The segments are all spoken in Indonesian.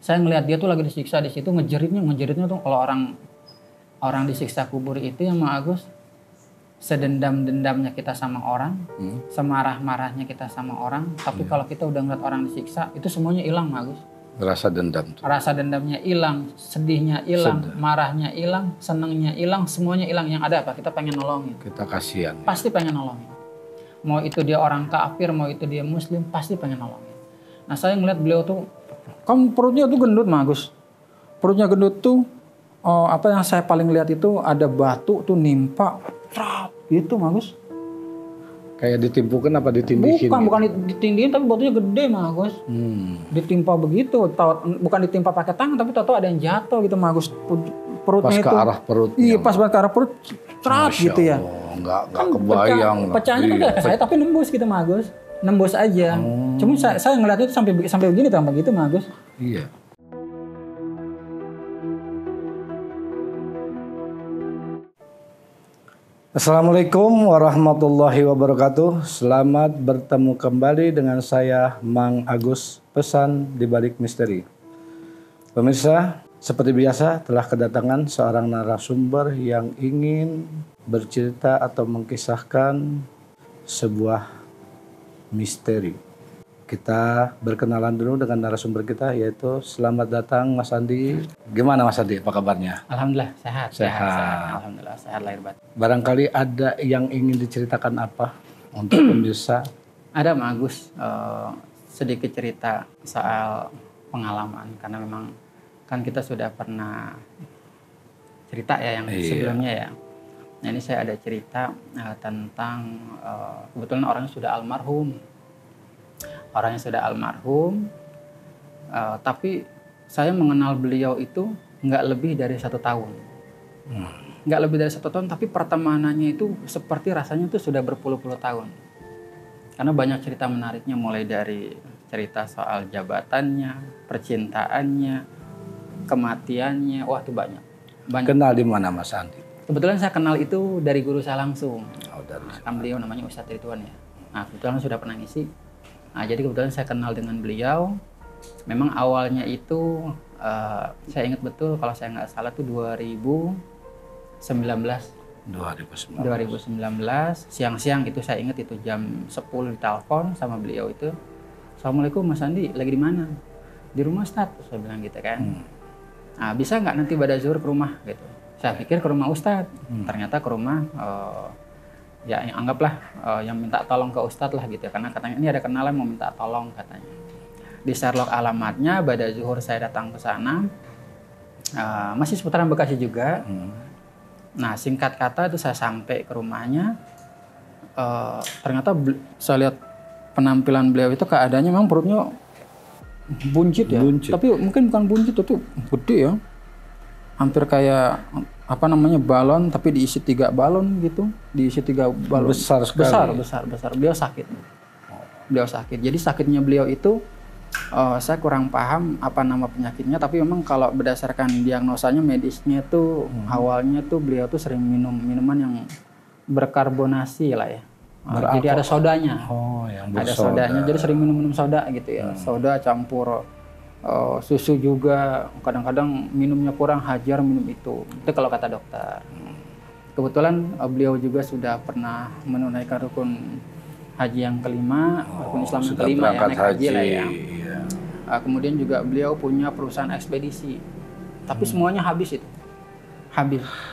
Saya ngelihat dia tuh lagi disiksa di situ, ngejeritnya tuh kalau orang disiksa kubur itu yang Mang Agus, sedendam-dendamnya kita sama orang, semarah-marahnya kita sama orang, tapi kalau kita udah ngeliat orang disiksa, itu semuanya hilang Mang Agus. Rasa dendam tuh. Rasa dendamnya hilang, sedihnya hilang, marahnya hilang, senengnya hilang, semuanya hilang. Yang ada apa? Kita pengen nolongin. Kita kasihan. Pasti pengen nolongin. Mau itu dia orang kafir, mau itu dia muslim, pasti pengen nolongin. Nah saya ngeliat beliau tuh, kamu perutnya tuh gendut Mang Agus. Perutnya gendut tuh, apa yang saya paling lihat itu ada batu tuh nimpa, gitu Mang Agus. Kayak ditimpukan apa ditindihin? Bukan ditindihin tapi batunya gede Mang Agus. Ditimpa begitu, bukan ditimpa pakai tangan tapi tahu ada yang jatuh gitu Mang Agus. Perutnya pas ke arah perutnya. Iya pas ke arah perut, gitu ya. Enggak kebayang. Pecahnya kan udah saya tapi nembus gitu Mang Agus. Nembus aja. Cuma saya ngeliat itu sampai begini tuh begitu Mang Agus. Iya. Assalamualaikum warahmatullahi wabarakatuh. Selamat bertemu kembali dengan saya Mang Agus, pesan di balik misteri. Pemirsa, seperti biasa telah kedatangan seorang narasumber yang ingin bercerita atau mengkisahkan sebuah misteri. Kita berkenalan dulu dengan narasumber kita, yaitu selamat datang Mas Andi. Gimana Mas Andi, apa kabarnya? Alhamdulillah sehat. Alhamdulillah sehat lahir batin. Barangkali ada yang ingin diceritakan apa untuk pemirsa? Ada Mang Agus, sedikit cerita soal pengalaman karena memang kan kita sudah pernah cerita ya yang sebelumnya ya. Nah ini saya ada cerita tentang kebetulan orangnya sudah almarhum. Tapi saya mengenal beliau itu nggak lebih dari 1 tahun. Nggak lebih dari 1 tahun, tapi pertemanannya itu seperti rasanya itu sudah berpuluh-puluh tahun. Karena banyak cerita menariknya, mulai dari cerita soal jabatannya, percintaannya, kematiannya, wah itu banyak. Kenal di mana Mas Andi? Kebetulan saya kenal itu dari guru saya langsung. Kan beliau namanya Ustadz Ridwan ya. Nah kebetulan sudah pernah ngisi. Nah, jadi kebetulan saya kenal dengan beliau. Memang awalnya itu saya ingat betul kalau saya nggak salah tuh 2019. Siang-siang itu saya ingat itu jam 10 ditelepon sama beliau itu. Assalamualaikum Mas Andi, lagi di mana? Di rumah Ustadz, saya bilang gitu kan. Nah, bisa nggak nanti pada zuhur ke rumah gitu. Saya pikir ke rumah Ustadz. Ternyata ke rumah ya anggaplah yang minta tolong ke Ustadz lah gitu ya, karena katanya ini ada kenalan mau minta tolong katanya. Di Sherlock alamatnya, pada zuhur saya datang ke sana, masih seputaran Bekasi juga. Nah singkat kata itu saya sampai ke rumahnya, ternyata saya lihat penampilan beliau itu keadaannya memang perutnya buncit ya, tapi mungkin bukan buncit itu gede ya, hampir kayak balon tapi diisi 3 balon gitu, diisi 3 balon besar sekali. Besar. Beliau sakit. Jadi sakitnya beliau itu saya kurang paham apa nama penyakitnya, tapi memang kalau berdasarkan diagnosanya medisnya tuh awalnya tuh beliau tuh sering minum minuman yang berkarbonasi lah ya. Jadi ada sodanya. Ada sodanya. Jadi sering minum soda gitu ya. Soda campur susu juga, kadang-kadang minumnya kurang, hajar minum itu kalau kata dokter. Kebetulan beliau juga sudah pernah menunaikan rukun haji yang kelima, rukun Islam yang kelima ya, naik haji lah ya. Kemudian juga beliau punya perusahaan ekspedisi, tapi semuanya habis.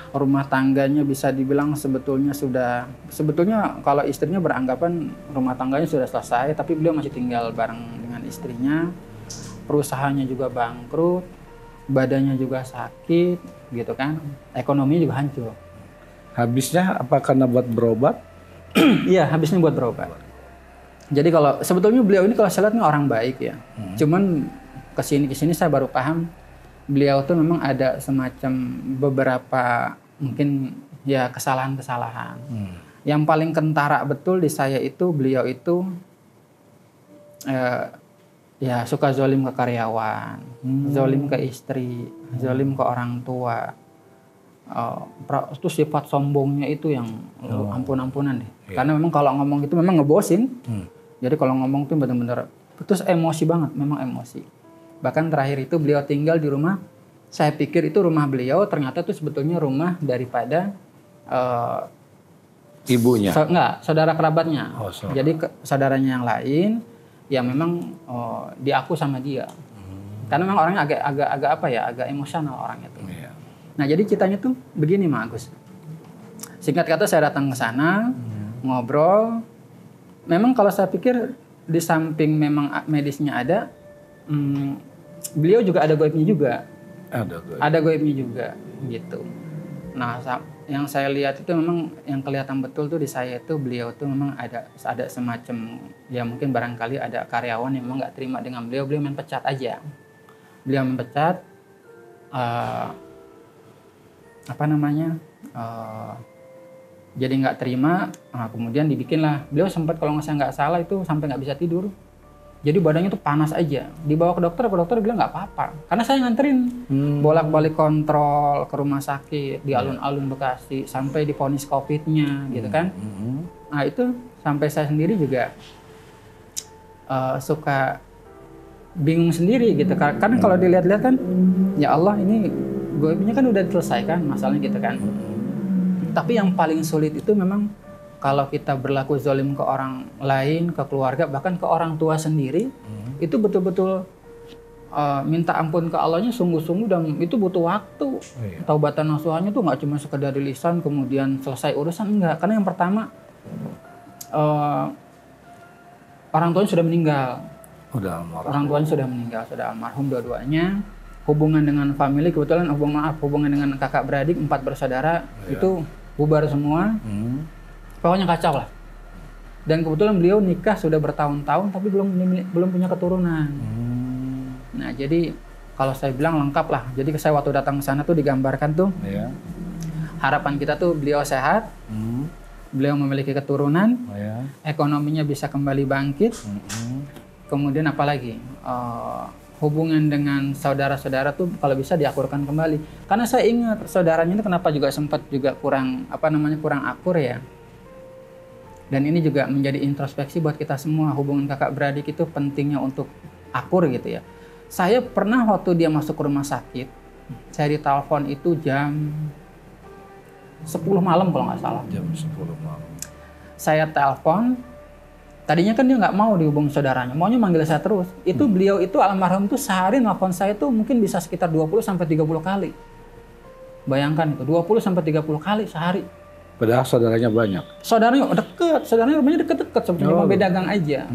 Rumah tangganya bisa dibilang sebetulnya kalau istrinya beranggapan rumah tangganya sudah selesai, tapi beliau masih tinggal bareng dengan istrinya. Perusahaannya juga bangkrut, badannya juga sakit, gitu kan, ekonominya juga hancur. Habisnya apa karena buat berobat? Iya, habisnya buat berobat. Jadi kalau sebetulnya beliau ini kalau saya lihat ini orang baik ya. Cuman kesini saya baru paham beliau tuh memang ada semacam beberapa mungkin ya kesalahan-kesalahan. Yang paling kentara betul di saya itu beliau itu ya suka zolim ke karyawan, zolim ke istri, zolim ke orang tua. Terus sifat sombongnya itu yang ampun-ampunan deh. Karena memang kalau ngomong itu memang ngebosin. Jadi kalau ngomong tuh benar-benar terus emosi banget, memang emosi. Bahkan terakhir itu beliau tinggal di rumah, saya pikir itu rumah beliau, ternyata itu sebetulnya rumah daripada Ibunya? Enggak, saudara kerabatnya. Oh, saudara. Jadi saudaranya yang lain, ya memang diaku sama dia. Karena memang orangnya agak apa ya, agak emosional orangnya tuh. Iya. Nah jadi ceritanya tuh begini Mas Agus. Singkat kata saya datang ke sana, ngobrol. Memang kalau saya pikir di samping memang medisnya ada, beliau juga ada goibnya juga. Ada goibnya juga gitu. Nah yang saya lihat itu memang yang kelihatan betul tuh di saya itu beliau tuh memang ada semacam ya mungkin barangkali ada karyawan yang memang nggak terima dengan beliau main pecat aja. Beliau mempecat jadi nggak terima, kemudian dibikinlah beliau sempat kalau nggak salah itu sampai nggak bisa tidur. Jadi badannya tuh panas aja. Dibawa ke dokter bilang nggak apa-apa. Karena saya nganterin bolak-balik kontrol ke rumah sakit di alun-alun Bekasi sampai divonis COVID-nya gitu kan. Nah itu sampai saya sendiri juga suka bingung sendiri gitu. Karena kalau dilihat-lihat kan, ya Allah ini goibnya kan udah diselesaikan masalahnya gitu kan. Tapi yang paling sulit itu memang kalau kita berlaku zalim ke orang lain, ke keluarga, bahkan ke orang tua sendiri, itu betul-betul minta ampun ke Allahnya sungguh-sungguh dan itu butuh waktu. Taubatan nasuhannya tuh nggak cuma sekedar di lisan kemudian selesai urusan, enggak. Karena yang pertama orang tuanya sudah meninggal. Orang tuanya sudah meninggal, sudah almarhum dua-duanya. Hubungan dengan family kebetulan hubungan dengan kakak beradik 4 bersaudara itu bubar semua. Pokoknya kacau lah. Dan kebetulan beliau nikah sudah bertahun-tahun tapi belum punya keturunan. Nah jadi kalau saya bilang lengkap lah. Jadi saya waktu datang ke sana tuh digambarkan tuh harapan kita tuh beliau sehat, beliau memiliki keturunan, ekonominya bisa kembali bangkit. Kemudian apalagi hubungan dengan saudara-saudara tuh kalau bisa diakurkan kembali. Karena saya ingat saudaranya itu kenapa juga sempat juga kurang akur ya. Dan ini juga menjadi introspeksi buat kita semua. Hubungan kakak beradik itu pentingnya untuk akur gitu ya. Saya pernah waktu dia masuk ke rumah sakit, saya ditelepon itu jam 10 malam kalau nggak salah. Jam 10 malam. Saya telepon, tadinya kan dia nggak mau dihubungi saudaranya, maunya manggil saya terus. Itu beliau itu almarhum tuh sehari nelfon saya tuh mungkin bisa sekitar 20-30 kali. Bayangkan itu, 20-30 kali sehari. Padahal saudaranya banyak. Saudaranya deket, saudaranya rumahnya deket-deket, sebetulnya cuma beda gang aja.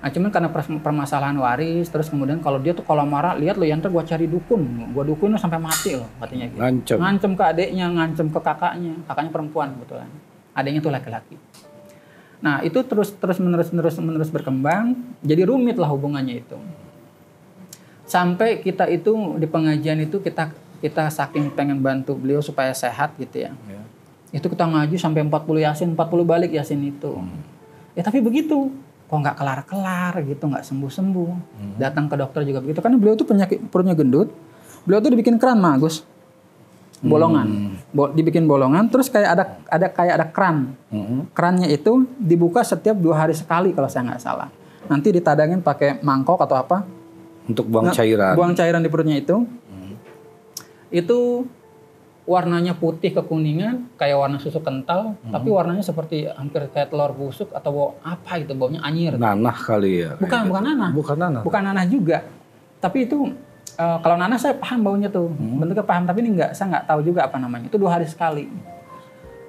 Nah, cuman karena permasalahan waris, terus kemudian kalau dia tuh kalau marah, lihat lo, ntar gua cari dukun, gua dukunin lo sampai mati lo, katanya gitu. Ngancem ke adeknya, ngancem ke kakaknya perempuan kebetulan, adeknya tuh laki-laki. Nah itu terus menerus berkembang, jadi rumit lah hubungannya itu. Sampai kita itu di pengajian itu kita saking pengen bantu beliau supaya sehat gitu ya. Itu kita ngaji sampai 40 yasin, 40 balik yasin itu. Ya tapi begitu, kok nggak kelar-kelar gitu, nggak sembuh-sembuh. Datang ke dokter juga begitu, karena beliau tuh perutnya gendut. Beliau tuh dibikin keran Mas Agus, bolongan, dibikin bolongan, terus kayak ada keran. Kerannya itu dibuka setiap 2 hari sekali kalau saya nggak salah. Nanti ditadangin pakai mangkok atau apa? Untuk buang cairan. Buang cairan di perutnya itu. Itu warnanya putih kekuningan, kayak warna susu kental, tapi warnanya seperti hampir kayak telur busuk atau apa gitu, baunya anyir. Nanah kali ya? Bukan nanah. Bukan nanah juga. Tapi itu kalau nanah saya paham baunya tuh, bentuknya paham, tapi ini enggak, saya nggak tahu juga apa namanya. Itu 2 hari sekali.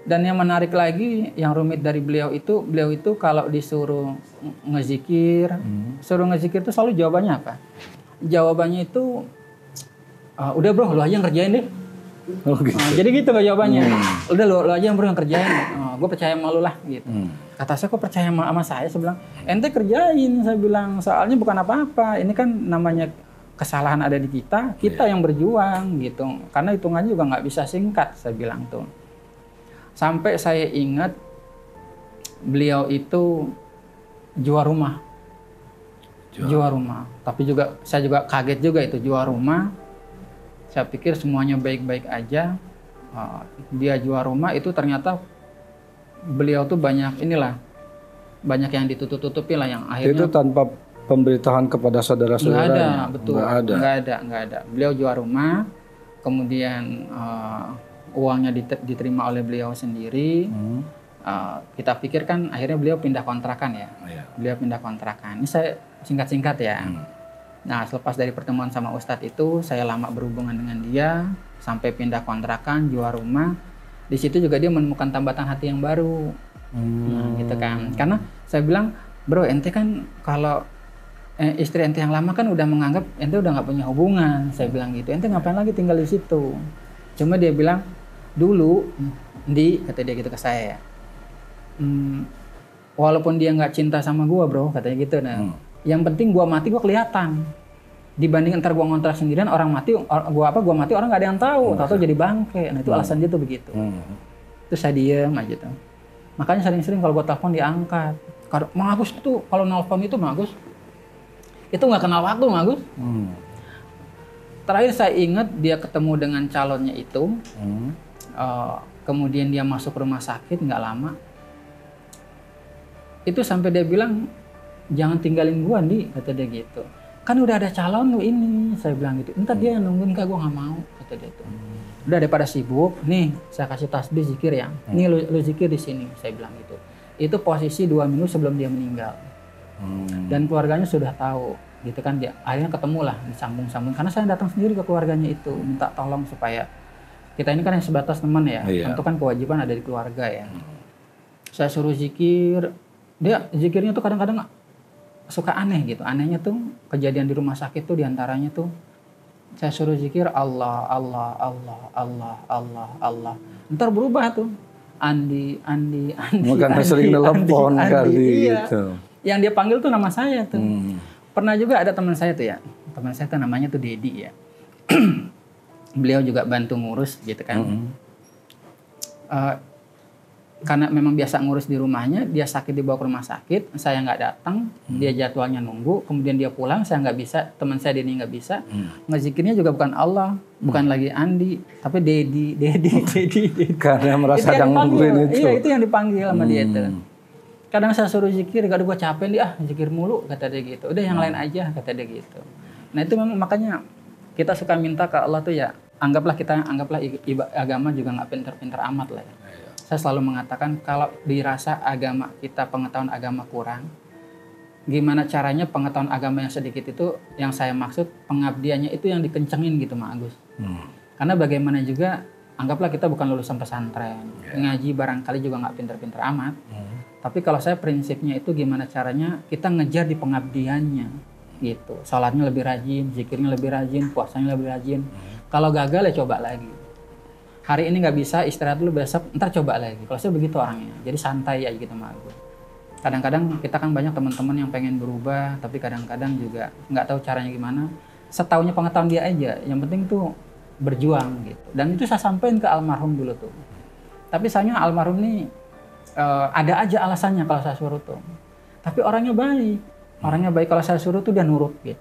Dan yang menarik lagi, yang rumit dari beliau itu kalau disuruh ngezikir, itu selalu jawabannya apa? Jawabannya itu, udah bro, lu aja yang kerjain deh. Oh, gitu. Jadi gitu gak jawabannya. Udah lo aja yang kerjain. Gue percaya sama lu lah gitu. Kata saya, kok percaya sama saya? Saya bilang, ente kerjain. Saya bilang, soalnya bukan apa-apa. Ini kan namanya kesalahan ada di kita yang berjuang gitu. Karena hitungannya juga nggak bisa singkat, saya bilang tuh. Sampai saya ingat beliau itu jual rumah. Tapi juga saya juga kaget juga itu jual rumah. Saya pikir semuanya baik-baik aja. Dia jual rumah itu ternyata beliau tuh banyak yang ditutup-tutupi lah, yang akhirnya itu tanpa pemberitahuan kepada saudara-saudara? Nggak ada, betul. Nggak ada. Beliau jual rumah, kemudian uangnya diterima oleh beliau sendiri. Kita pikirkan akhirnya beliau pindah kontrakan ya. Beliau pindah kontrakan. Ini saya singkat-singkat ya. Nah, selepas dari pertemuan sama Ustadz itu, saya lama berhubungan dengan dia sampai pindah kontrakan, jual rumah. Di situ juga dia menemukan tambatan hati yang baru. Nah, gitu kan. Karena saya bilang, bro, ente kan kalau istri ente yang lama kan udah menganggap ente udah nggak punya hubungan. Saya bilang gitu. Ente ngapain lagi tinggal di situ? Cuma dia bilang, dulu, kata dia gitu ke saya ya. Walaupun dia nggak cinta sama gua, bro, katanya gitu. Nah, yang penting gua mati gua kelihatan. Dibanding ntar gua ngontrak sendirian, orang mati, gua mati orang nggak ada yang tahu. Tahu jadi bangke. Nah, itu alasan dia tuh begitu. Terus saya diem aja tuh. Makanya sering-sering kalau gua telepon diangkat. Kalau Mang Agus tuh kalau nelpon itu Mang Agus itu nggak kenal waktu, Mang Agus. Terakhir saya ingat dia ketemu dengan calonnya itu. Kemudian dia masuk rumah sakit nggak lama. Itu sampai dia bilang, jangan tinggalin gua, Di, kata dia gitu. Kan udah ada calon lu ini, saya bilang gitu. Entar dia yang nungguin, enggak, gua nggak mau, kata dia tuh. Udah daripada sibuk, nih saya kasih tasbih zikir ya. Nih lu zikir di sini, saya bilang gitu. Itu posisi 2 minggu sebelum dia meninggal. Dan keluarganya sudah tahu, gitu kan. Dia akhirnya ketemu lah, disambung-sambung. Karena saya datang sendiri ke keluarganya itu, minta tolong supaya kita ini kan yang sebatas teman ya. Tentu kan kewajiban ada di keluarga ya. Saya suruh zikir. Dia zikirnya tuh kadang-kadang suka aneh gitu. Anehnya tuh kejadian di rumah sakit tuh diantaranya tuh saya suruh zikir Allah, Allah, Allah, Allah, Allah, Allah. Ntar berubah tuh. Andi. Bukan sering telepon kali iya. Gitu. Yang dia panggil tuh nama saya tuh. Pernah juga ada teman saya tuh ya. Teman saya tuh namanya tuh Dedi ya. Beliau juga bantu ngurus gitu kan. Karena memang biasa ngurus di rumahnya, dia sakit dibawa ke rumah sakit, saya nggak datang, dia jadwalnya nunggu, kemudian dia pulang, saya nggak bisa, teman saya Dedi nggak bisa, ngezikirnya juga bukan Allah, bukan lagi Andi, tapi Dedi. Karena merasa ada nungguin itu. Iya, itu yang dipanggil sama dia itu. Kadang saya suruh zikir, gak ada gue capek nih, zikir mulu, kata dia gitu. Udah yang lain aja, kata dia gitu. Nah itu memang makanya kita suka minta ke Allah tuh ya, anggaplah agama juga nggak pinter-pinter amat lah ya. Saya selalu mengatakan kalau dirasa agama kita, pengetahuan agama kurang, gimana caranya pengetahuan agama yang sedikit itu, yang saya maksud pengabdiannya itu yang dikencengin gitu, Mak Agus. Karena bagaimana juga, anggaplah kita bukan lulusan pesantren, ngaji barangkali juga nggak pinter-pinter amat. Tapi kalau saya prinsipnya itu gimana caranya kita ngejar di pengabdiannya gitu. Salatnya lebih rajin, zikirnya lebih rajin, puasanya lebih rajin. Kalau gagal ya coba lagi. Hari ini nggak bisa, istirahat dulu, besok ntar coba lagi. Kalau saya begitu orangnya, jadi santai aja gitu Mak Agus. Kadang-kadang kita kan banyak teman-teman yang pengen berubah, tapi kadang-kadang juga nggak tahu caranya gimana. Setaunya pengetahuan dia aja, yang penting tuh berjuang gitu. Dan itu saya sampaikan ke almarhum dulu tuh. Tapi sayangnya almarhum nih ada aja alasannya kalau saya suruh tuh. Tapi orangnya baik kalau saya suruh tuh dia nurut gitu.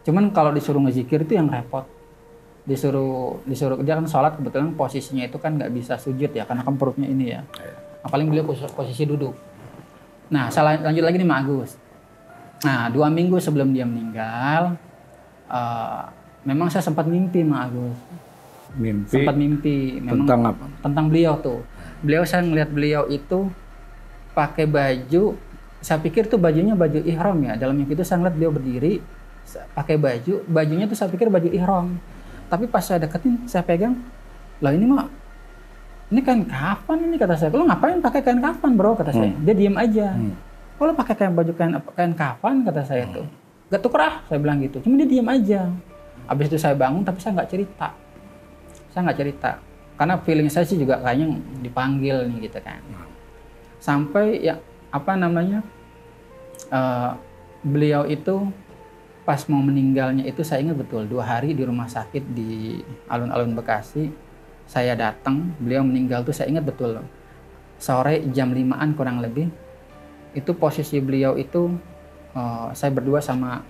Cuman kalau disuruh ngezikir itu yang repot. Disuruh dia kan sholat, kebetulan posisinya itu kan nggak bisa sujud ya karena kan perutnya ini ya. Paling beliau posisi duduk. Nah saya lanjut lagi nih Mak Agus. Nah 2 minggu sebelum dia meninggal, memang saya sempat mimpi Mak Agus. Sempat mimpi memang tentang apa? Tentang beliau tuh. Saya ngelihat beliau itu pakai baju, saya pikir tuh bajunya baju ihram ya. Dalam mimpi itu saya ngeliat beliau berdiri pakai bajunya tuh saya pikir baju ihram. Tapi pas saya deketin, saya pegang, lah ini kain kafan ini, kata saya. Lo ngapain pakai kain kafan, bro, kata saya. Dia diem aja. Kalau pakai kain kafan, kata saya tuh. Gak tuker saya bilang gitu. Cuma dia diem aja. Habis itu saya bangun, tapi saya nggak cerita. Karena feeling saya sih juga kayaknya dipanggil nih gitu kan. Sampai ya beliau itu pas mau meninggalnya itu saya ingat betul 2 hari di rumah sakit di alun-alun Bekasi. Saya datang, beliau meninggal tuh saya ingat betul. Sore jam 5-an kurang lebih. Itu posisi beliau itu saya berdua sama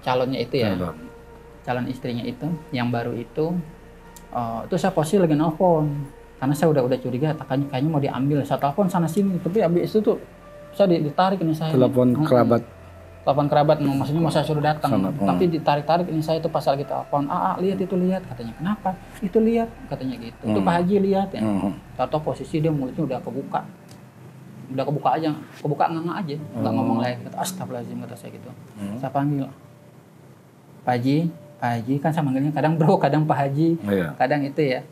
calonnya itu ya. Calon istrinya itu yang baru itu saya posisi lagi nelfon. Karena saya udah curiga kayaknya mau diambil. Saya telepon sana sini, tapi abis itu tuh saya ditarik nih saya. Telepon kerabat. telepon kerabat, maksudnya mau saya suruh datang. Tapi ditarik-tarik ini saya itu pas lagi telepon, lihat itu lihat, katanya. Kenapa? Itu lihat, katanya gitu. Itu Pak Haji lihat ya. Tahu posisi dia mulutnya udah kebuka aja, kebuka nganga aja, nggak ngomong lagi. Kata astagfirullahaladzim, kata saya gitu. Saya panggil Pak Haji kan saya manggilnya kadang bro, kadang Pak Haji, kadang itu ya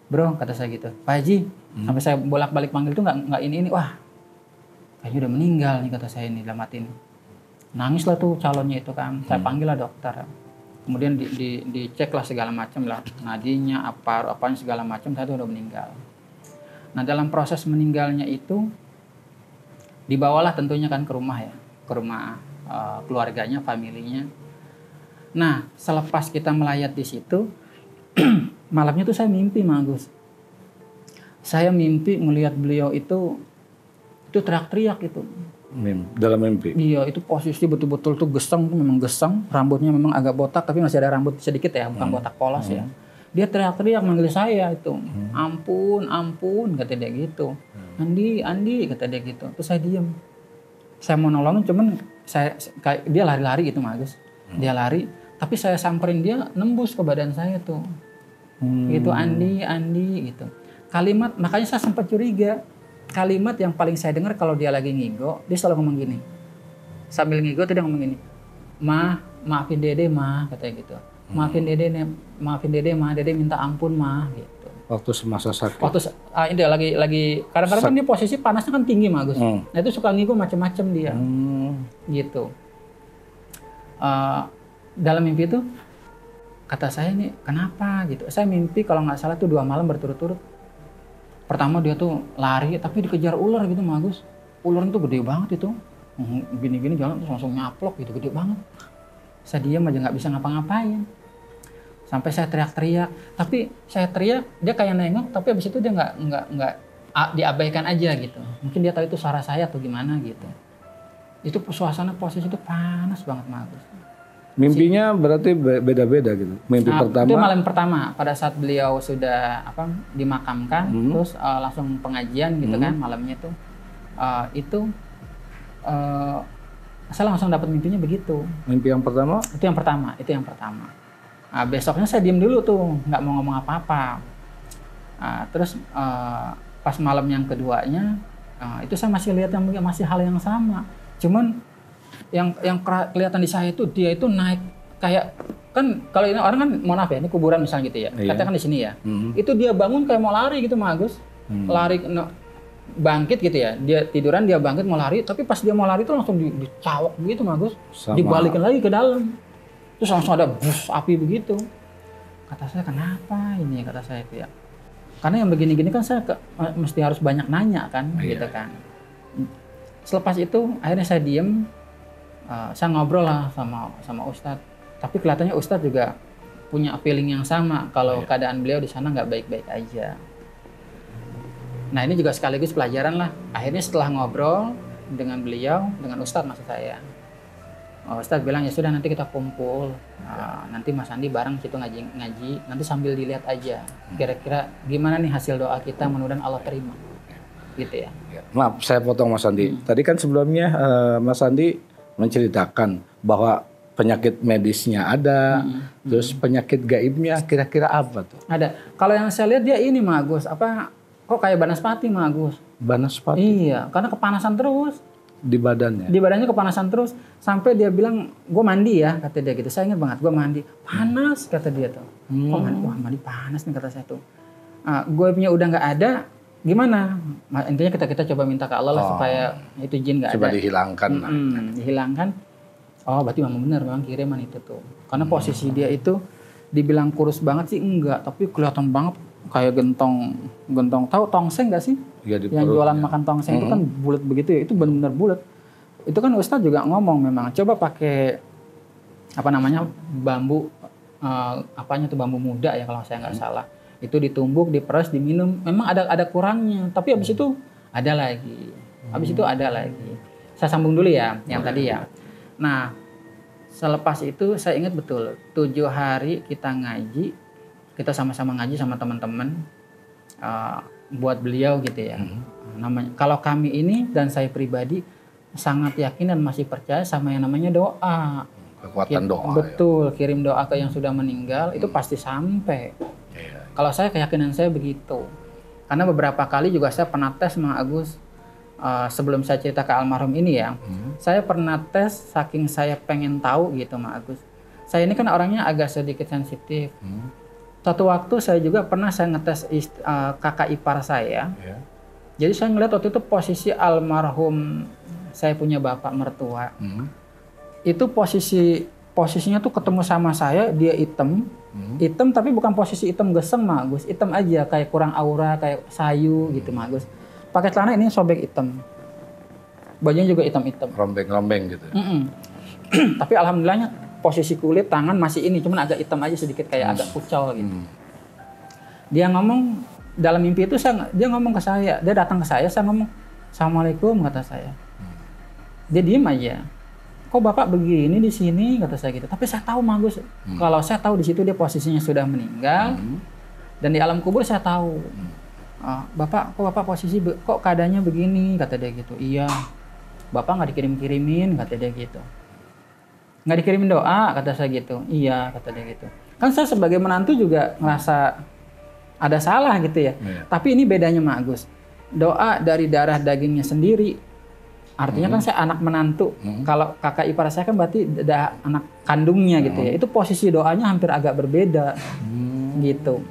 bro, kata saya gitu. Pak Haji, sampai saya bolak-balik panggil itu nggak ini, wah kayaknya udah meninggal nih, kata saya ini, dalam hati ini. Nangis lah tuh calonnya itu kan. Saya panggil lah dokter, kemudian dicek lah segala macam lah, nadinya apanya segala macam, saya tuh udah meninggal. Nah dalam proses meninggalnya itu dibawalah tentunya kan ke rumah ya, ke rumah keluarganya, familinya. Nah selepas kita melayat di situ malamnya tuh saya mimpi, Mang Agus. Saya mimpi melihat beliau itu teriak-teriak itu. Dalam mimpi? Iya, itu posisi betul-betul tuh geseng, memang geseng. Rambutnya memang agak botak, tapi masih ada rambut sedikit ya, bukan botak polos ya. Dia teriak-teriak manggil saya itu. Ampun, kata dia gitu. Andi, kata dia gitu. Terus saya diem. Saya mau nolongin, cuman dia lari-lari gitu, Mang Agus. Dia lari, tapi saya samperin dia, nembus ke badan saya tuh. Gitu, Andi, gitu. Kalimat, makanya saya sempat curiga. Kalimat yang paling saya dengar kalau dia lagi ngigo, dia selalu ngomong gini. Sambil ngigo tuh dia ngomong gini. Maafin Dede, Ma, katanya gitu. Maafin Dede, Ma, Dede minta ampun, Ma, gitu. Waktu semasa sakit. Ini lagi kadang-kadang kan dia posisi panasnya kan tinggi, Mang Agus. Nah itu suka ngigo macam-macam dia. Gitu. Dalam mimpi itu kata saya nih, kenapa gitu. Saya mimpi kalau nggak salah tuh 2 malam berturut-turut. Pertama dia tuh lari tapi dikejar ular gitu, Mang Agus. Ular itu gede banget itu. Gini-gini jalan terus langsung nyaplok gitu, gede banget. Saya diam aja nggak bisa ngapa-ngapain. Sampai saya teriak-teriak. Tapi saya teriak, dia kayak nengok, tapi abis itu dia nggak diabaikan aja gitu. Mungkin dia tahu itu suara saya atau gimana gitu. Itu suasana posisi itu panas banget, Mang Agus. Mimpinya berarti beda-beda gitu. Mimpi pertama. Itu malam pertama pada saat beliau sudah dimakamkan, terus langsung pengajian gitu kan malamnya tuh. Saya langsung dapat mimpinya begitu. Mimpi yang pertama? Itu yang pertama. Nah, besoknya saya diem dulu tuh, nggak mau ngomong apa-apa. Terus pas malam yang keduanya, itu saya masih lihat masih hal yang sama. Cuman yang kelihatan di saya itu dia itu naik kayak kan kalau ini orang kan mohon maaf ya, ini kuburan misalnya gitu ya. Katakan di sini ya. Itu dia bangun kayak mau lari gitu, Mang Agus. Lari bangkit gitu ya. Dia tiduran, dia bangkit mau lari, tapi pas dia mau lari itu langsung dicawok gitu, Mang Agus. Dibalikin lagi ke dalam. Terus langsung ada bus api begitu. Kata saya, kenapa ini, kata saya itu ya. Karena yang begini-gini kan saya mesti harus banyak nanya kan, gitu kan. Selepas itu akhirnya saya diem. Saya ngobrol lah sama Ustadz, tapi kelihatannya Ustadz juga punya feeling yang sama kalau keadaan beliau di sana nggak baik-baik aja. Nah ini juga sekaligus pelajaran lah. Akhirnya setelah ngobrol dengan beliau, dengan Ustadz maksud saya, Ustadz bilang ya sudah nanti kita kumpul, nanti Mas Andi bareng situ ngaji, nanti sambil dilihat aja kira-kira gimana nih hasil doa kita, mudah-mudahan Allah terima, gitu ya. Maaf saya potong Mas Andi. Tadi kan sebelumnya Mas Andi menceritakan bahwa penyakit medisnya ada, terus penyakit gaibnya kira-kira apa tuh? Ada. Kalau yang saya lihat dia ini, Mang Agus, kok kayak banaspati, Mang Agus. Banaspati? Iya, karena kepanasan terus. Di badannya? Di badannya kepanasan terus, sampai dia bilang, gue mandi ya, kata dia gitu. Saya ingat banget, gue mandi. Panas, kata dia tuh. Kok mandi? Wah mandi panas nih, kata saya tuh. Gaibnya udah nggak ada, gimana? Intinya kita coba minta ke Allah lah supaya itu jin nggak ada. Coba dihilangkan. Dihilangkan. Oh berarti memang benar, memang kiriman itu tuh. Karena posisi dia itu dibilang kurus banget sih enggak, tapi kelihatan banget kayak gentong. Tahu tongseng nggak sih? Ya, yang jualan makan tongseng itu kan bulat begitu ya, itu benar-benar bulat. Itu kan Ustadz juga ngomong memang coba pakai bambu bambu muda ya kalau saya nggak salah. Itu ditumbuk, diperas, diminum. Memang ada kurangnya, tapi habis itu ada lagi. Saya sambung dulu ya, yang tadi ya. Nah, selepas itu saya ingat betul, 7 hari kita ngaji, kita sama-sama ngaji sama teman-teman buat beliau gitu ya. Namanya, kalau kami ini dan saya pribadi sangat yakin dan masih percaya sama yang namanya doa. Kekuatan doa. Betul, kirim doa ke yang sudah meninggal itu pasti sampai. Kalau saya, keyakinan saya begitu. Karena beberapa kali juga saya pernah tes Mang Agus, sebelum saya cerita ke almarhum ini ya, saya pernah tes saking saya pengen tahu gitu Mang Agus. Saya ini kan orangnya agak sedikit sensitif. Suatu waktu saya juga pernah saya ngetes kakak ipar saya. Jadi saya ngeliat waktu itu posisi almarhum, saya punya bapak mertua. Itu posisinya tuh ketemu sama saya, dia hitam. Hitam tapi bukan posisi hitam geseng Mang Agus. Hitam aja, kayak kurang aura, kayak sayu gitu Mang Agus. Pakai celana ini sobek hitam. Bajunya juga hitam-hitam. Rombeng-rombeng gitu. Tapi alhamdulillahnya posisi kulit, tangan masih ini, cuman agak hitam aja sedikit, kayak agak pucol gitu. Dia ngomong, dalam mimpi itu dia ngomong ke saya, dia datang ke saya ngomong, "Assalamualaikum," kata saya. Dia diem aja. "Kok Bapak begini di sini?" kata saya gitu. Tapi saya tahu Mang Agus, kalau saya tahu di situ dia posisinya sudah meninggal, dan di alam kubur saya tahu. "Bapak, kok Bapak posisi, kok keadaannya begini?" kata dia gitu. "Iya, Bapak nggak dikirim-kirimin," kata dia gitu. "Nggak dikirimin doa," kata saya gitu. "Iya," kata dia gitu. Kan saya sebagai menantu juga ngerasa ada salah gitu ya. Tapi ini bedanya Mang Agus. Doa dari darah dagingnya sendiri. Artinya kan saya anak menantu. Kalau kakak ipar saya kan berarti ada anak kandungnya gitu ya. Itu posisi doanya hampir agak berbeda. Gitu.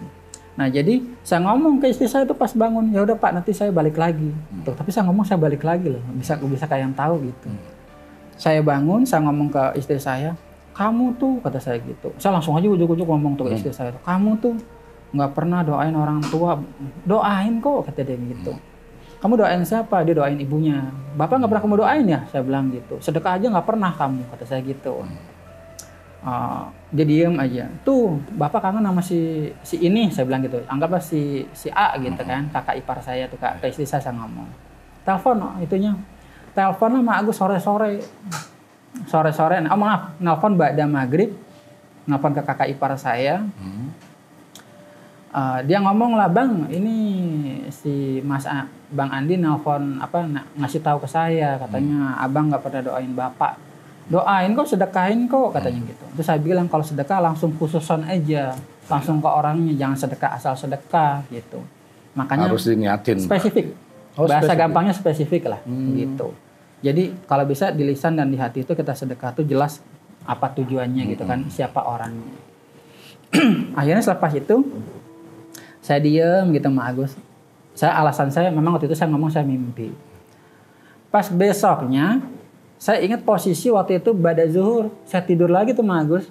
Nah, jadi saya ngomong ke istri saya itu pas bangun, "Ya udah Pak, nanti saya balik lagi." Tuh, tapi saya ngomong saya balik lagi loh. Bisa kayak yang tahu gitu. Saya bangun, saya ngomong ke istri saya, "Kamu tuh," kata saya gitu. Saya langsung aja ujuk-ujuk ngomong tuh ke istri saya, "Kamu tuh nggak pernah doain orang tua." "Doain kok," kata dia gitu. "Kamu doain siapa?" Dia doain ibunya. "Bapak nggak pernah kamu doain ya?" Saya bilang gitu. "Sedekah aja nggak pernah kamu," kata saya gitu. Dia diem aja. "Tuh, Bapak kangen sama si ini," saya bilang gitu. Anggaplah si A gitu kan, kakak ipar saya tuh, ke istri saya ngomong. "Telepon itunya. Telepon sama Agus sore-sore. Maaf, nelpon ba'da maghrib, nelpon ke kakak ipar saya. Dia ngomong lah, "Bang, ini si Bang Andi nelpon ngasih tahu ke saya, katanya Abang nggak pernah doain Bapak." "Doain kok, sedekahin kok," katanya gitu. Terus saya bilang kalau sedekah langsung khususon aja, langsung ke orangnya, jangan sedekah asal sedekah gitu. Makanya harus diniatin. Spesifik. Bahasa gampangnya spesifik lah gitu. Jadi kalau bisa di lisan dan di hati itu kita sedekah tuh jelas apa tujuannya gitu kan, siapa orangnya. Akhirnya selepas itu saya diem gitu Mang Agus. Alasan saya memang waktu itu saya ngomong saya mimpi. Pas besoknya saya ingat posisi waktu itu ba'da zuhur, saya tidur lagi tuh Mang Agus.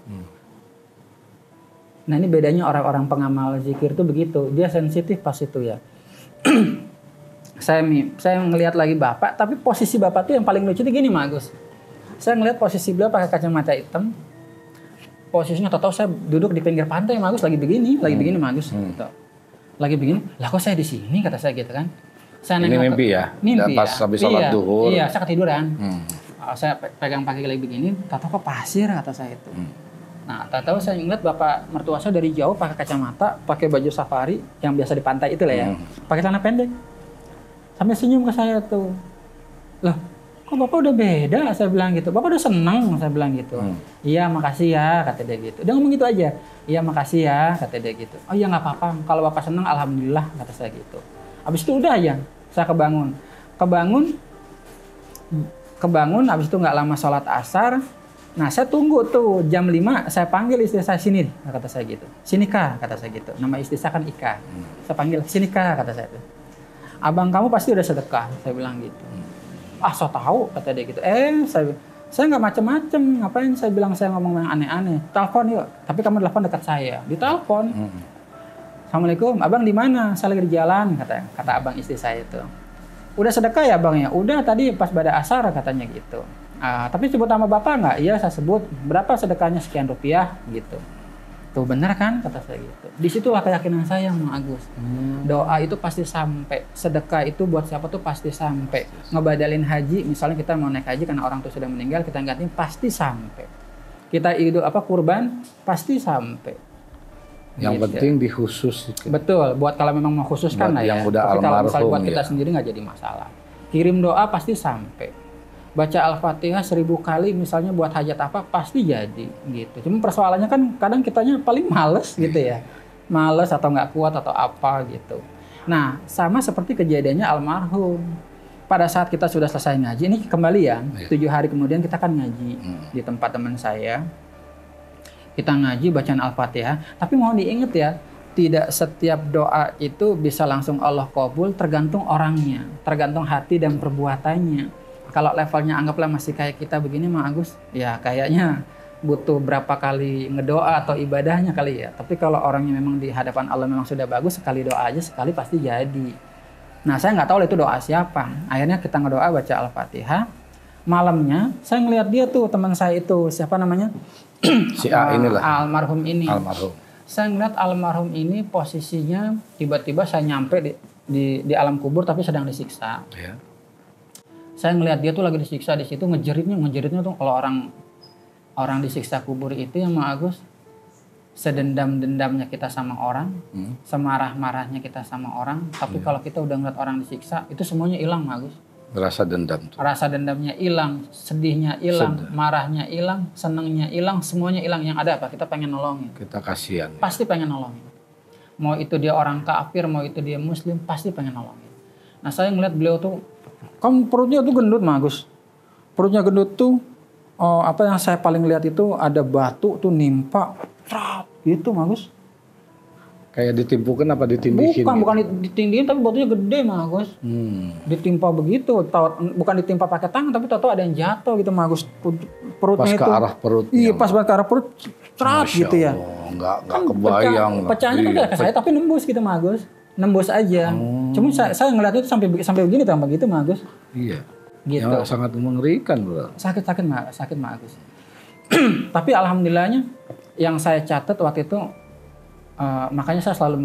Nah, ini bedanya orang-orang pengamal zikir tuh begitu, dia sensitif pas itu ya. Saya ngelihat lagi Bapak, tapi posisi Bapak tuh yang paling lucu tuh gini Mang Agus. Saya ngelihat posisi beliau pakai kacamata hitam. Posisinya tahu saya duduk di pinggir pantai Mang Agus, lagi begini Mang Agus. Gitu. Lagi begini, "Lah kok saya di sini?" kata saya gitu kan. Ini mimpi ya? Mimpi pas habis sholat duhur. Iya, saya ketiduran. Saya pegang pakai lagi begini, tahu kok pasir kata saya itu. Nah, tahu saya ingat Bapak mertua saya dari jauh pakai kacamata, pakai baju safari yang biasa di pantai itu lah ya. Pakai celana pendek. Sampai senyum ke saya tuh. "Loh, kok Bapak udah beda?" saya bilang gitu. "Bapak udah senang," saya bilang gitu. "Iya, makasih ya," kata dia gitu. Dia ngomong gitu aja. "Iya, makasih ya," kata dia gitu. "Oh iya, nggak apa-apa. Kalau Bapak senang, alhamdulillah," kata saya gitu. Habis itu udah aja, saya kebangun, habis itu nggak lama sholat asar. Nah, saya tunggu tuh jam 5, saya panggil istri saya, "Sini," kata saya gitu. "Sini Kak," kata saya gitu. Nama istri saya kan Ika. Saya panggil, "Sini Kak," kata saya tuh. "Abang kamu pasti udah sedekah," saya bilang gitu. "Ah, so tahu," kata dia gitu. Saya nggak macem-macem, ngapain saya bilang saya ngomong yang aneh-aneh. "Telepon yuk," tapi kamu telepon dekat saya. Ditelepon. "Assalamualaikum, Abang di mana?" "Saya lagi di jalan," kata abang istri saya itu. "Udah sedekah ya Bang ya?" "Udah, tadi pas ba'da asar," katanya gitu. "Tapi sebut nama Bapak nggak?" "Iya, saya sebut." "Berapa sedekahnya?" "Sekian rupiah," gitu. Tuh bener kan kata saya gitu. Disitulah keyakinan saya Mang Agus. Doa itu pasti sampai. Sedekah itu buat siapa tuh pasti sampai. Ngebadalin haji, misalnya kita mau naik haji karena orang tuh sudah meninggal, kita gantiin pasti sampai. Kita kurban pasti sampai. Yang gitu. penting dikhusus. Betul, buat kalau memang mau khususkan lah ya. Yang udah tapi kalau misalnya buat kita ya. sendiri nggak jadi masalah. Kirim doa pasti sampai. baca Al-Fatihah 1000 kali misalnya buat hajat apa pasti jadi gitu. Cuma persoalannya kan kadang kitanya paling males gitu ya. Males atau nggak kuat atau apa gitu. Nah, sama seperti kejadiannya almarhum. Pada saat kita sudah selesai ngaji, ini kembali ya, 7 hari kemudian kita kan ngaji di tempat teman saya. Kita ngaji bacaan Al-Fatihah, tapi mohon diingat ya, tidak setiap doa itu bisa langsung Allah kabul, tergantung orangnya, tergantung hati dan perbuatannya. Kalau levelnya anggaplah masih kayak kita begini Mang Agus, ya kayaknya butuh berapa kali ngedoa atau ibadahnya kali ya. Tapi kalau orangnya memang di hadapan Allah memang sudah bagus, sekali doa aja sekali pasti jadi. Nah, saya nggak tahu itu doa siapa. Akhirnya kita ngedoa baca Al-Fatihah. Malamnya saya ngelihat dia tuh, teman saya itu, siapa namanya? Si A inilah. Almarhum ini. Almarhum. Saya ngeliat almarhum ini posisinya tiba-tiba saya nyampe di alam kubur tapi sedang disiksa. Ya. Saya ngelihat dia tuh lagi disiksa di situ, ngejeritnya tuh kalau orang disiksa kubur itu yang Mang Agus, sedendam-dendamnya kita sama orang, semarah-marahnya kita sama orang, tapi kalau kita udah ngeliat orang disiksa, itu semuanya hilang, Agus. Rasa dendam tuh. Rasa dendamnya hilang, sedihnya hilang, marahnya hilang, senengnya hilang, semuanya hilang. Yang ada apa? Kita pengen nolongin. Kita kasihan. Pasti pengen nolongin. Mau itu dia orang kafir, mau itu dia muslim, pasti pengen nolongin. Nah, saya ngeliat beliau tuh, kamu perutnya tuh gendut, Agus. Perutnya gendut tuh, apa yang saya paling lihat itu ada batu tuh nimpa. Gitu Agus. Kayak ditimpukan apa ditindihin? Bukan ditindihin tapi batunya gede Agus. Ditimpa begitu, bukan ditimpa pakai tangan tapi tahu ada yang jatuh gitu Agus. Perutnya pas ke arah perut. Iya, pas ke arah perut. Cerat gitu ya. Enggak kebayang. Pecahnya kan ke saya tapi nembus gitu Agus. Nembus aja. Cuma saya ngeliat itu sampai begini tuh begitu Agus. Iya. Gitu. Ya, sangat mengerikan, Bro. Sakit Agus. Tapi alhamdulillahnya yang saya catat waktu itu, makanya saya selalu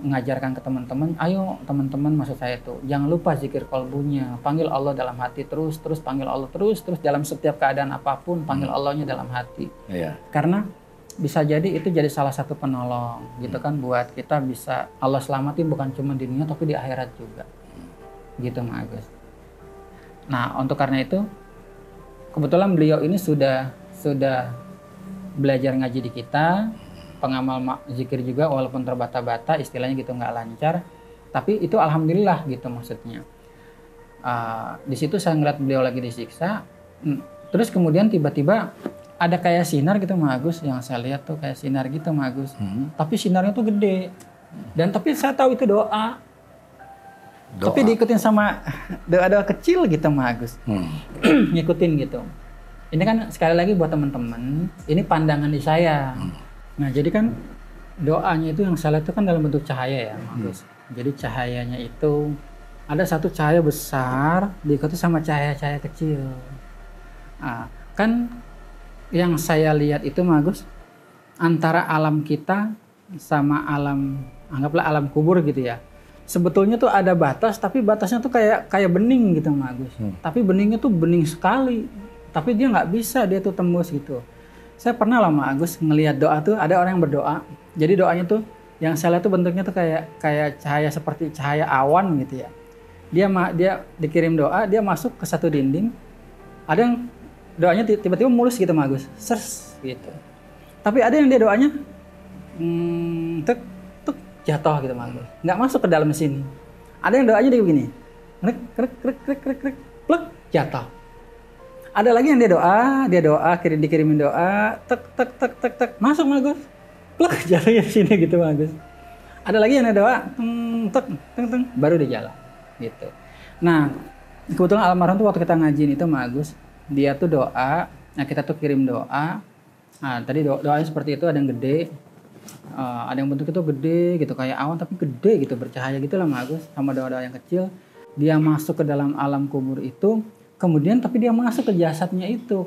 mengajarkan ke teman-teman, ayo teman-teman, maksud saya itu jangan lupa zikir kolbunya, panggil Allah dalam hati terus panggil Allah terus dalam setiap keadaan apapun panggil Allahnya dalam hati. Iya. Karena bisa jadi itu jadi salah satu penolong gitu kan buat kita bisa Allah selamatin bukan cuma di dunia tapi di akhirat juga. Gitu Mang Agus. Nah, untuk karena itu kebetulan beliau ini sudah belajar ngaji di kita, pengamal zikir juga walaupun terbata-bata, istilahnya gitu nggak lancar, tapi itu alhamdulillah gitu maksudnya. Di situ saya ngeliat beliau lagi disiksa, terus kemudian tiba-tiba ada kayak sinar gitu Mang Agus, yang saya lihat tuh kayak sinar gitu Mang Agus, tapi sinarnya tuh gede, dan tapi saya tahu itu doa. Tapi diikutin sama doa-doa kecil gitu Mang Agus, ngikutin gitu. Ini kan sekali lagi buat teman-teman, ini pandangan di saya. Nah, jadi kan doanya itu yang saya lihat itu kan dalam bentuk cahaya ya, Mang Agus. Jadi cahayanya itu ada satu cahaya besar diikuti sama cahaya-cahaya kecil. Nah, kan yang saya lihat itu Mang Agus, antara alam kita sama alam, anggaplah alam kubur gitu ya. Sebetulnya tuh ada batas, tapi batasnya tuh kayak bening gitu Mang Agus. Tapi beningnya tuh bening sekali. Tapi dia nggak bisa, dia tuh tembus gitu. Saya pernah lah Mang Agus ngelihat doa tuh, ada orang yang berdoa. Jadi doanya tuh, yang saya lihat tuh bentuknya tuh kayak cahaya seperti cahaya awan gitu ya. Dia dikirim doa, dia masuk ke satu dinding. Ada yang doanya tiba-tiba mulus gitu Mang Agus, sers gitu. Tapi ada yang dia doanya, tek jatuh gitu Mang Agus, nggak masuk ke dalam sini. Ada yang doanya dia begini, krek, plek jatuh. Ada lagi yang dia doa, dikirimin doa, tek, masuk Mang Agus, plek jatuhnya di sini gitu Mang Agus. Ada lagi yang dia doa, teng, baru dia jalan, gitu. Nah, kebetulan almarhum tuh waktu kita ngajiin itu Mang Agus, dia tuh doa, nah kita tuh kirim doa. Nah, tadi doanya seperti itu, ada yang gede, ada yang bentuk itu gede gitu kayak awan tapi gede gitu, bercahaya gitu lah Mang Agus, sama doa-doa yang kecil. Dia masuk ke dalam alam kubur itu. Kemudian tapi dia masuk ke jasadnya itu,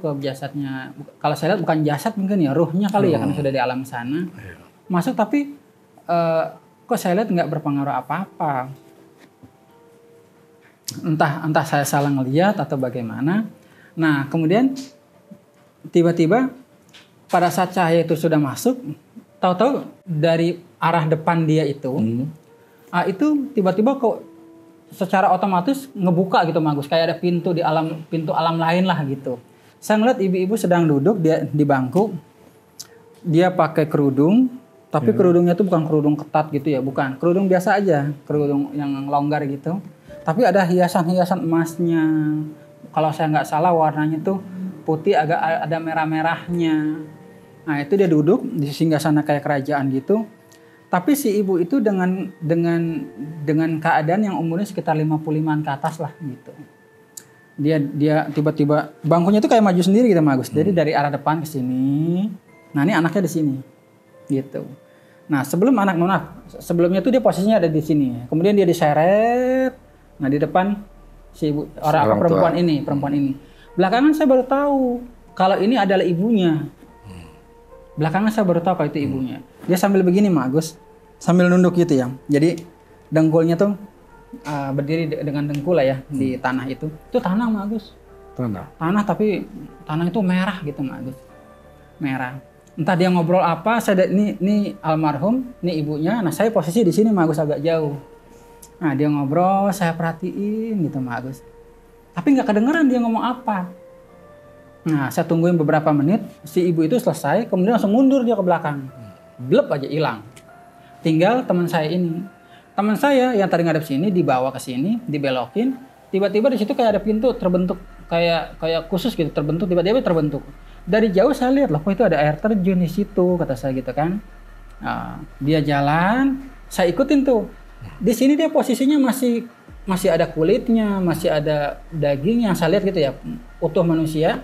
kalau saya lihat bukan jasad mungkin ya, ruhnya kali ya, karena sudah di alam sana. Masuk tapi kok saya lihat nggak berpengaruh apa-apa. Entah saya salah ngelihat atau bagaimana. Nah kemudian tiba-tiba pada saat cahaya itu sudah masuk, tahu-tahu dari arah depan dia itu, itu tiba-tiba kok secara otomatis ngebuka gitu Mas Agus, kayak ada pintu alam lain lah gitu. Saya ngeliat ibu-ibu sedang duduk dia di bangku, dia pakai kerudung, tapi kerudungnya tuh bukan kerudung ketat gitu ya, bukan, kerudung biasa aja, kerudung yang longgar gitu. Tapi ada hiasan-hiasan emasnya. Kalau saya nggak salah warnanya tuh putih, agak ada merah-merahnya. Nah itu dia duduk di singgasana kayak kerajaan gitu. Tapi si ibu itu dengan keadaan yang umurnya sekitar 55-an ke atas lah gitu. Dia tiba-tiba bangkunya tuh kayak maju sendiri gitu Mas Agus. Jadi dari arah depan ke sini. Nah ini anaknya di sini. Gitu. Nah, sebelumnya tuh dia posisinya ada di sini. Kemudian dia diseret. Nah, di depan si ibu perempuan ini. Belakangan saya baru tahu kalau ini adalah ibunya. Belakangan saya baru tahu kalau itu ibunya. Dia sambil begini, Mas Agus. Sambil nunduk gitu ya. Jadi dengkulnya tuh berdiri dengan dengkul lah ya di tanah itu. Itu tanah, Mas Agus. Tanah tapi tanah itu merah gitu, Mas Agus. Merah. Entah dia ngobrol apa, ini almarhum, ini ibunya. Nah, saya posisi di sini Mas Agus agak jauh. Nah, dia ngobrol, saya perhatiin gitu Mas Agus. Tapi nggak kedengeran dia ngomong apa. Nah, saya tungguin beberapa menit, si ibu itu selesai, kemudian langsung mundur dia ke belakang. Blep aja hilang. Tinggal teman saya ini. Teman saya yang tadi ngadep sini dibawa ke sini, dibelokin. Tiba-tiba di situ kayak ada pintu terbentuk kayak khusus gitu terbentuk, tiba-tiba terbentuk. Dari jauh saya lihat loh, kok itu ada air terjun di situ, kata saya gitu kan. Nah, dia jalan, saya ikutin tuh. Di sini dia posisinya masih ada kulitnya, masih ada dagingnya, saya lihat gitu ya, utuh manusia.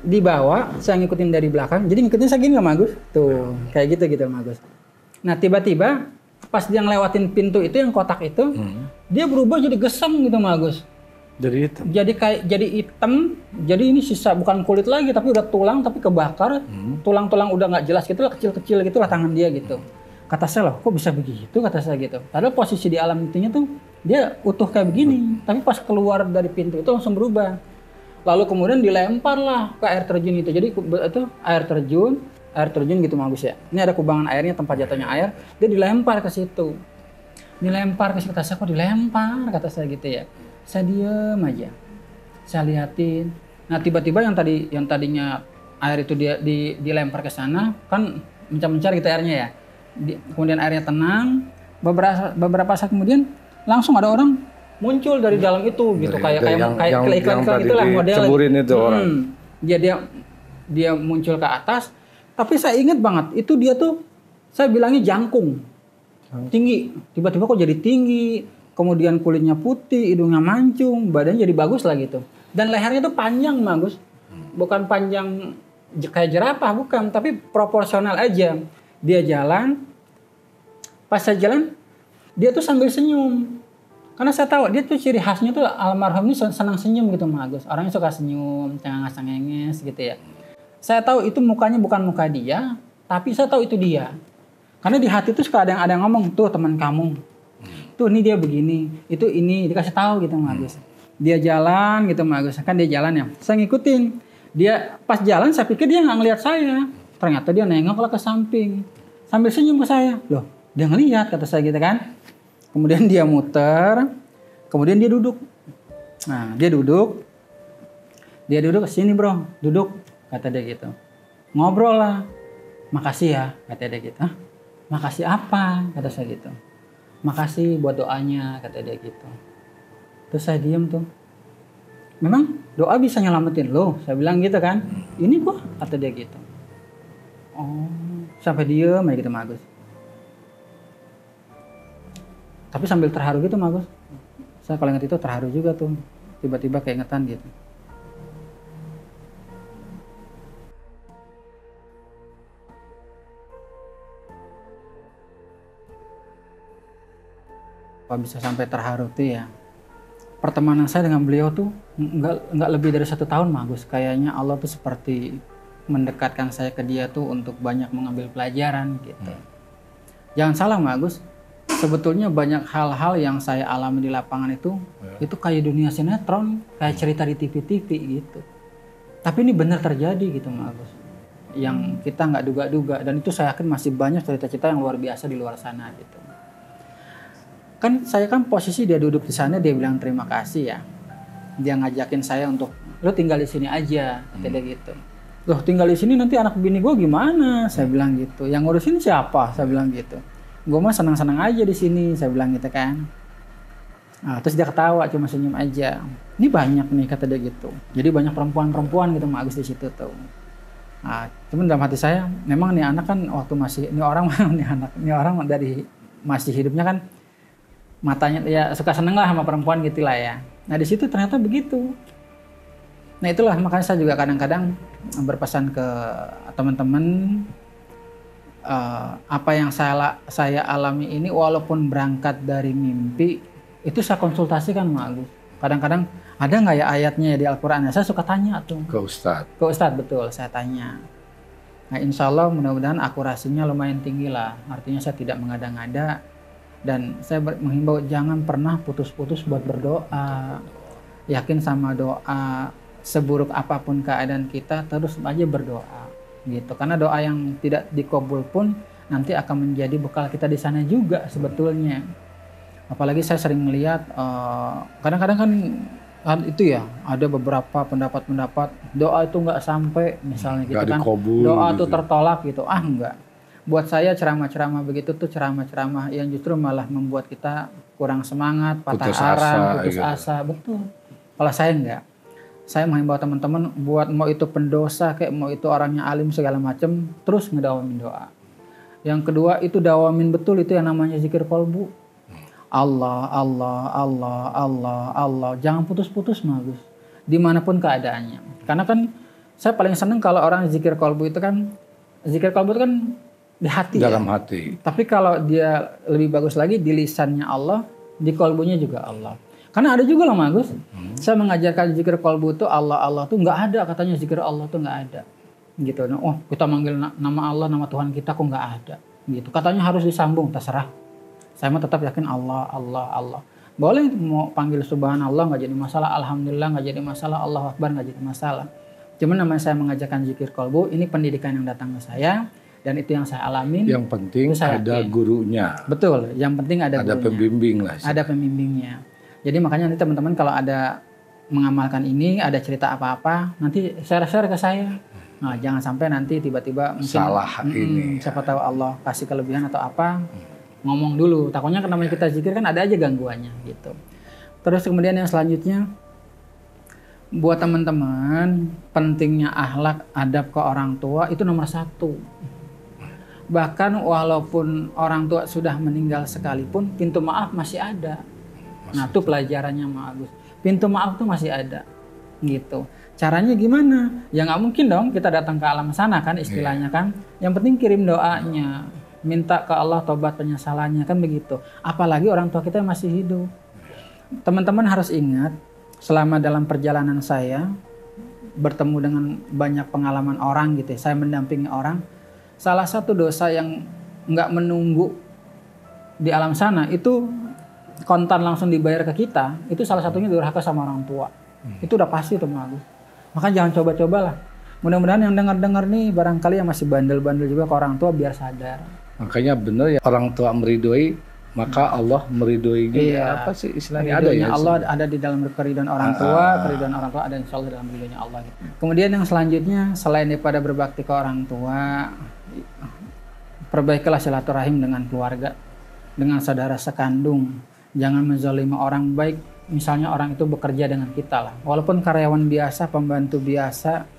Dibawa, saya ngikutin dari belakang. Jadi ngikutin saya gini loh Mas Agus. Tuh, kayak gitu Mas Agus. Nah, tiba-tiba pas dia ngelewatin pintu itu yang kotak itu, dia berubah jadi geseng gitu Mas Agus. Jadi hitam. Jadi hitam. Jadi ini sisa bukan kulit lagi tapi udah tulang tapi kebakar. Tulang-tulang udah nggak jelas gitu lah, kecil-kecil gitu lah tangan dia gitu. Kata saya loh, kok bisa begitu kata saya gitu. Padahal posisi di alam itunya tuh dia utuh kayak begini. Tapi pas keluar dari pintu itu langsung berubah. Lalu kemudian dilempar lah ke air terjun itu. Jadi itu air terjun gitu Mas Agus ya. Ini ada kubangan airnya, tempat jatuhnya air. Dia dilempar ke situ. Dilempar ke situ. Kata saya, kok dilempar kata saya gitu ya. Saya diem aja, saya liatin. Nah tiba-tiba yang tadinya air itu dia dilempar ke sana, kan mencari gitu airnya ya. Kemudian airnya tenang. Beberapa saat kemudian langsung ada orang muncul dari dalam itu gitu, kayak iklan gitu lah modelnya. Ceburin itu orang. Dia muncul ke atas. Tapi saya ingat banget itu dia tuh, saya bilangnya jangkung, tinggi. Tiba-tiba kok jadi tinggi. Kemudian kulitnya putih, hidungnya mancung, badannya jadi bagus lah gitu. Dan lehernya tuh panjang, Mas. Bukan panjang kayak jerapah, bukan. Tapi proporsional aja. Dia jalan, pas saya jalan, dia tuh sambil senyum. Karena saya tahu, dia tuh ciri khasnya tuh almarhum ini senang senyum gitu, Mas. Orangnya suka senyum, cengenges gitu ya. Saya tahu itu mukanya bukan muka dia, tapi saya tahu itu dia. Karena di hati tuh suka ada yang ngomong, tuh teman kamu. Tuh ini dia begini, itu ini dikasih tahu gitu Mas Agus. Dia jalan gitu Mas Agus, kan dia jalan ya. Saya ngikutin. Dia pas jalan saya pikir dia nggak ngelihat saya. Ternyata dia nengok lah ke samping. Sambil senyum ke saya. Loh, dia ngelihat kata saya gitu kan. Kemudian dia muter, kemudian dia duduk. Nah, dia duduk ke sini, Bro. Duduk kata dia gitu. Ngobrol lah. Makasih ya, kata dia gitu. Hah? Makasih apa? Kata saya gitu. Makasih buat doanya, kata dia gitu. Terus saya diem tuh. Memang doa bisa nyelamatin lo? Saya bilang gitu kan. Ini kok, kata dia gitu. Oh, sampai diem aja gitu Mas Agus. Tapi sambil terharu gitu Mas Agus. Saya kalau ingat itu terharu juga tuh. Tiba-tiba keingetan gitu. Apa bisa sampai terharu tuh ya, pertemanan saya dengan beliau tuh nggak lebih dari 1 tahun Mas Agus. Kayaknya Allah tuh seperti mendekatkan saya ke dia tuh untuk banyak mengambil pelajaran gitu. Jangan salah Mas Agus, sebetulnya banyak hal-hal yang saya alami di lapangan itu kayak dunia sinetron, kayak cerita di TV-TV gitu. Tapi ini benar terjadi gitu Mas Agus, yang kita nggak duga-duga. Dan itu saya yakin masih banyak cerita-cerita yang luar biasa di luar sana gitu. kan saya kan posisi dia duduk di sana, dia bilang terima kasih ya. Dia ngajakin saya untuk lo tinggal di sini aja, kata dia gitu. Loh tinggal di sini nanti anak bini gue gimana? Saya bilang gitu. Yang ngurusin siapa? Saya bilang gitu. Gue mah senang-senang aja di sini, saya bilang gitu kan. Nah, terus dia ketawa, cuma senyum aja. Ini banyak nih, kata dia gitu. Jadi banyak perempuan-perempuan gitu Mak Agus di situ tuh. Nah, cuman dalam hati saya, memang nih anak kan waktu masih, ini orang dari masih hidupnya kan matanya ya suka seneng lah sama perempuan gitu lah ya. Nah di situ ternyata begitu. Nah itulah makanya saya juga kadang-kadang berpesan ke teman-teman, apa yang saya alami ini walaupun berangkat dari mimpi itu saya konsultasikan Mak Agus. Kadang-kadang ada nggak ya ayatnya ya di Al-Quran? Saya suka tanya tuh Ke Ustadz. Ke Ustadz, betul, saya tanya. Nah insya Allah mudah-mudahan akurasinya lumayan tinggi lah. Artinya saya tidak mengada-ngada. Dan saya menghimbau jangan pernah putus-putus buat berdoa. Yakin sama doa. Seburuk apapun keadaan kita terus aja berdoa. Gitu. Karena doa yang tidak dikabul pun nanti akan menjadi bekal kita di sana juga sebetulnya. Apalagi saya sering melihat kadang-kadang kan itu ya ada beberapa pendapat doa itu nggak sampai misalnya gitu kan, doa gitu. tuh tertolak gitu. Enggak. Buat saya ceramah-ceramah begitu tuh ceramah-ceramah yang justru malah membuat kita kurang semangat, patah arang, putus asa. Betul. Kalau saya enggak. Saya menghimbau teman-teman buat mau itu pendosa kayak mau itu orangnya alim segala macam, terus ngedawamin doa. Yang kedua itu dawamin betul itu yang namanya zikir kolbu. Allah, Allah, Allah, Allah, Allah. Jangan putus-putus Mak Agus. Dimanapun keadaannya. Karena kan saya paling seneng kalau orang zikir kolbu itu kan di hati. Dalam ya. hati. Tapi kalau dia lebih bagus lagi di lisannya Allah, di kolbunya juga Allah. Karena ada juga loh Mak Agus. Saya mengajarkan zikir kolbu itu Allah, Allah tuh nggak ada katanya zikir Allah tuh nggak ada. Gitu. Nah, oh kita manggil nama Allah, nama Tuhan kita kok nggak ada. Gitu. Katanya harus disambung, terserah. Saya mah tetap yakin Allah, Allah, Allah. Boleh mau panggil subhanallah nggak jadi masalah, alhamdulillah nggak jadi masalah, Allahu Akbar nggak jadi masalah. Cuman namanya saya mengajarkan zikir kolbu, ini pendidikan yang datang ke saya dan itu yang saya alamin. Yang penting ada gurunya. Betul, yang penting ada gurunya. Ada pembimbing lah. Ada pembimbingnya. Jadi makanya nanti teman-teman kalau ada mengamalkan ini, ada cerita apa-apa, nanti share-share ke saya. Nah, jangan sampai nanti tiba-tiba mungkin salah ini. Siapa tahu Allah kasih kelebihan atau apa. Ngomong dulu, takutnya kan namanya kita zikir kan ada aja gangguannya gitu. Terus kemudian yang selanjutnya buat teman-teman pentingnya akhlak adab ke orang tua itu nomor 1. Bahkan walaupun orang tua sudah meninggal sekalipun pintu maaf masih ada. Nah itu pelajarannya Mak Agus. Pintu maaf tuh masih ada gitu. Caranya gimana? Ya nggak mungkin dong kita datang ke alam sana kan istilahnya kan. Yang penting kirim doanya. Minta ke Allah tobat penyesalannya kan begitu. Apalagi orang tua kita masih hidup. Teman-teman harus ingat selama dalam perjalanan saya bertemu dengan banyak pengalaman orang gitu. Saya mendampingi orang. Salah satu dosa yang nggak menunggu di alam sana itu kontan langsung dibayar ke kita. Itu salah satunya durhaka sama orang tua. Itu udah pasti tuh Mak Agus. Maka jangan coba-cobalah. Mudah-mudahan yang dengar-dengar nih barangkali yang masih bandel-bandel juga ke orang tua biar sadar. Makanya benar ya orang tua meridoi maka Allah meridoi juga. Iya. Apa sih istilahnya ada ya? Allah ada di dalam keridhaan orang tua, keridhaan orang tua ada insya Allah dalam ridhonya Allah. Gitu. Kemudian yang selanjutnya selain daripada berbakti ke orang tua, perbaikilah silaturahim dengan keluarga, dengan saudara sekandung. Jangan menzalimi orang baik. Misalnya orang itu bekerja dengan kita lah, walaupun karyawan biasa, pembantu biasa.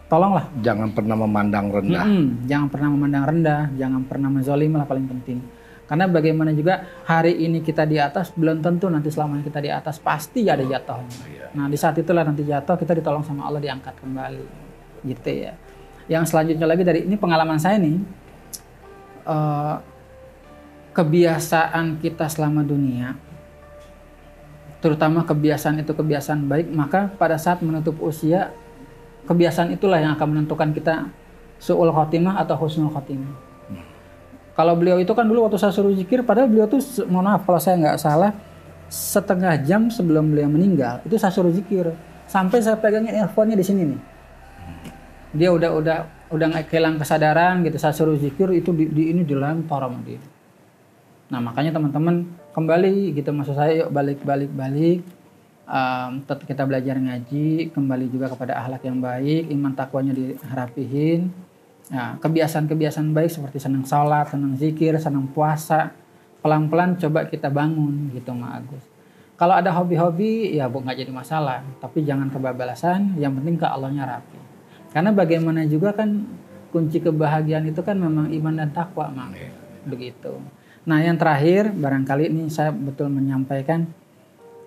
Tolonglah. Jangan pernah memandang rendah. Jangan pernah memandang rendah, jangan pernah menzalimi lah paling penting. Karena bagaimana juga hari ini kita di atas, belum tentu nanti selamanya kita di atas, pasti ada jatuhnya. Nah di saat itulah nanti jatuh kita ditolong sama Allah diangkat kembali, gitu ya. Yang selanjutnya lagi dari ini pengalaman saya nih, kebiasaan kita selama dunia, terutama kebiasaan itu kebiasaan baik, maka pada saat menutup usia kebiasaan itulah yang akan menentukan kita su'ul khotimah atau husnul khotimah. Kalau beliau itu kan dulu waktu saya suruh zikir, padahal beliau tuh, mohon maaf kalau saya nggak salah, setengah jam sebelum beliau meninggal, itu saya suruh zikir. Sampai saya pegangin earphone-nya di sini nih. Dia udah nggak kehilangan kesadaran gitu, saya suruh zikir, itu ini dilempar sama dia. Nah makanya teman-teman kembali gitu, maksud saya yuk balik. Tetap kita belajar ngaji, kembali juga kepada akhlak yang baik, iman takwanya dirapihin. Nah, kebiasaan-kebiasaan baik seperti senang sholat, senang zikir, senang puasa, pelan-pelan coba kita bangun gitu Mak Agus. Kalau ada hobi-hobi ya nggak jadi masalah, tapi jangan kebablasan, yang penting ke Allahnya rapi. Karena bagaimana juga kan kunci kebahagiaan itu kan memang iman dan takwa Mak. Begitu. Nah yang terakhir barangkali ini saya betul menyampaikan,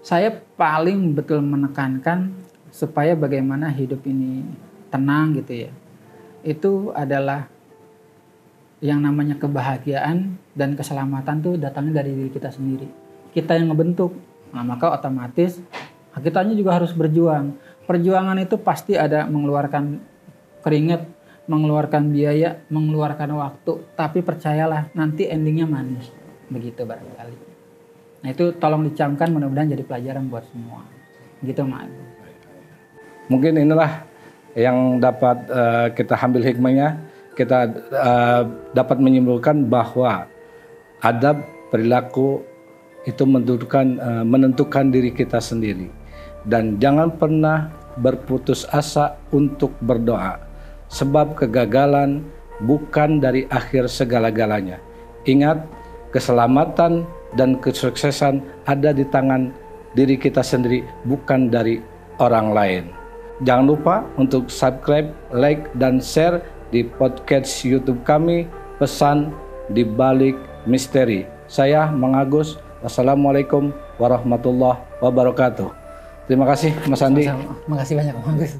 saya paling betul menekankan supaya bagaimana hidup ini tenang gitu ya. Itu adalah yang namanya kebahagiaan dan keselamatan tuh datangnya dari diri kita sendiri. Kita yang ngebentuk. Nah, maka otomatis kitanya juga harus berjuang. Perjuangan itu pasti ada mengeluarkan keringat, mengeluarkan biaya, mengeluarkan waktu. Tapi percayalah nanti endingnya manis. Begitu barangkali. Nah itu tolong dicamkan, mudah-mudahan jadi pelajaran buat semua. Gitu Mak. Mungkin inilah yang dapat kita ambil hikmahnya. Kita dapat menyimpulkan bahwa adab perilaku itu menentukan diri kita sendiri. Dan jangan pernah berputus asa untuk berdoa. Sebab kegagalan bukan dari akhir segala-galanya. Ingat, keselamatan dan kesuksesan ada di tangan diri kita sendiri, bukan dari orang lain. Jangan lupa untuk subscribe, like, dan share di podcast YouTube kami, Pesan di Balik Misteri. Saya Mang Agus. Wassalamualaikum warahmatullahi wabarakatuh. Terima kasih Mas Andi. Terima kasih banyak Mang Agus.